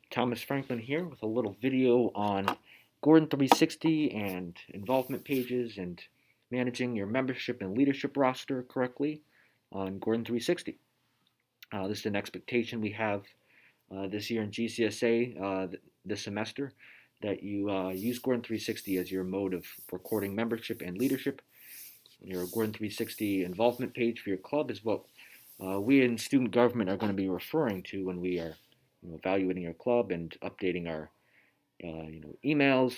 Thomas Franklin here with a little video on Gordon 360 and involvement pages and managing your membership and leadership roster correctly on Gordon 360. This is an expectation we have this year in GCSA this semester that you use Gordon 360 as your mode of recording membership and leadership. Your Gordon 360 involvement page for your club is what we in student government are going to be referring to when we are evaluating our club and updating our email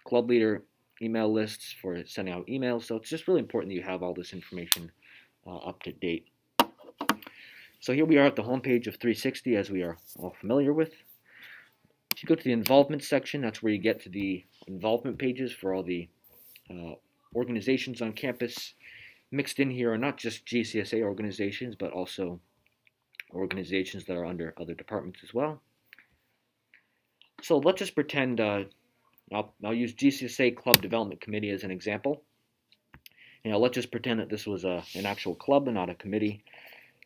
club leader email lists for sending out emails. So it's just really important that you have all this information up to date. So here we are at the homepage of 360, as we are all familiar with. If you go to the involvement section, that's where you get to the involvement pages for all the organizations on campus. Mixed in here are not just GCSA organizations, but also organizations that are under other departments as well. So let's just pretend I'll use GCSA Club Development Committee as an example. Let's just pretend that this was an actual club and not a committee,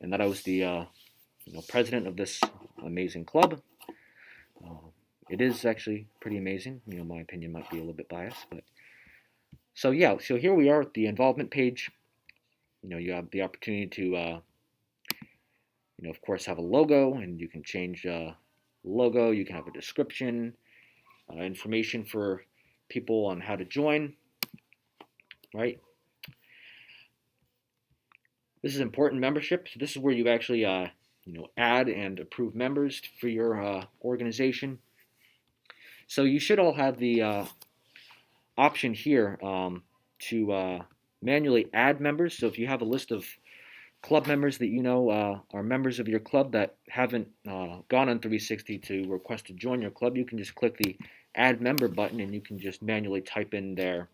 and that I was the president of this amazing club. It is actually pretty amazing. My opinion might be a little bit biased, but so here we are at the involvement page. You have the opportunity to of course, have a logo, and you can change logo. You can have a description, information for people on how to join, right? This is important membership. So this is where you actually add and approve members for your organization. So you should all have the option here to manually add members. So if you have a list of club members that are members of your club that haven't gone on 360 to request to join your club, you can just click the add member button and you can just manually type in their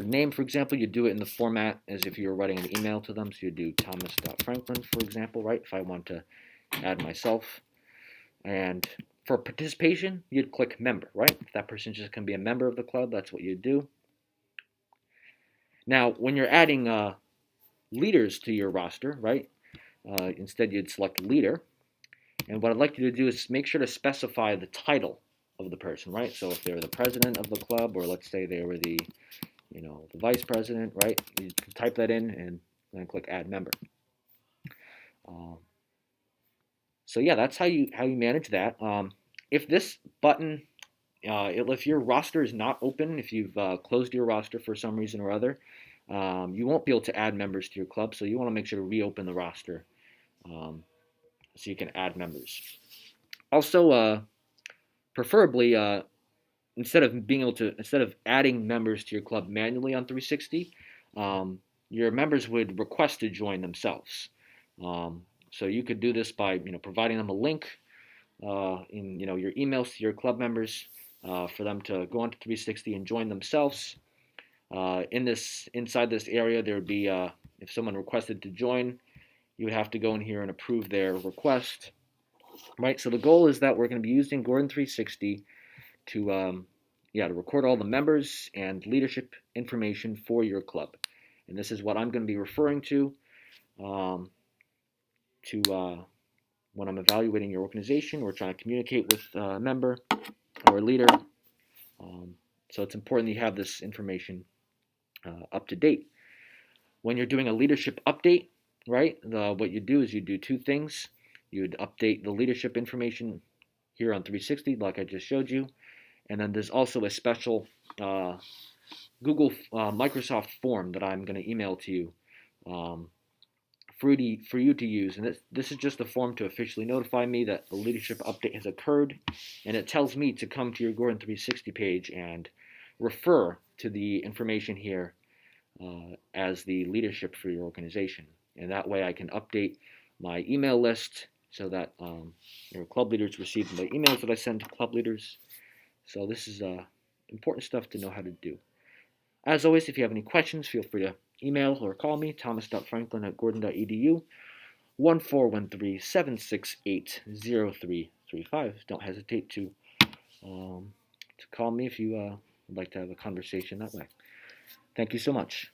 name. For example, you do it in the format as if you were writing an email to them. So you do Thomas.Franklin, for example, right? If I want to add myself. And for participation, you'd click member, right? If that person just can be a member of the club, that's what you'd do. Now, when you're adding leaders to your roster, right? Instead, you'd select leader. And what I'd like you to do is make sure to specify the title of the person, right? So if they're the president of the club, or let's say they were the vice president, right? You can type that in and then click add member. So yeah, that's how you manage that. If this button, if your roster is not open, if you've closed your roster for some reason or other, you won't be able to add members to your club. So you want to make sure to reopen the roster so you can add members. Also, preferably, instead of adding members to your club manually on 360, your members would request to join themselves. So you could do this by providing them a link in your emails to your club members for them to go onto 360 and join themselves. Inside this area, there would be if someone requested to join, you would have to go in here and approve their request. Right. So the goal is that we're going to be using Gordon 360 to record all the members and leadership information for your club, and this is what I'm going to be referring to when I'm evaluating your organization or trying to communicate with a member or a leader. So it's important that you have this information up to date. When you're doing a leadership update, right, what you do is you do two things. You'd update the leadership information here on 360, like I just showed you. And then there's also a special Google Microsoft form that I'm going to email to you for you to use. And this is just a form to officially notify me that the leadership update has occurred. And it tells me to come to your Gordon 360 page and refer to the information here as the leadership for your organization. And that way I can update my email list so that your club leaders receive the emails that I send to club leaders. So this is important stuff to know how to do. As always, if you have any questions, feel free to email or call me, thomas.franklin@gordon.edu, 1413-768-0335. Don't hesitate to call me if you would like to have a conversation that way. Thank you so much.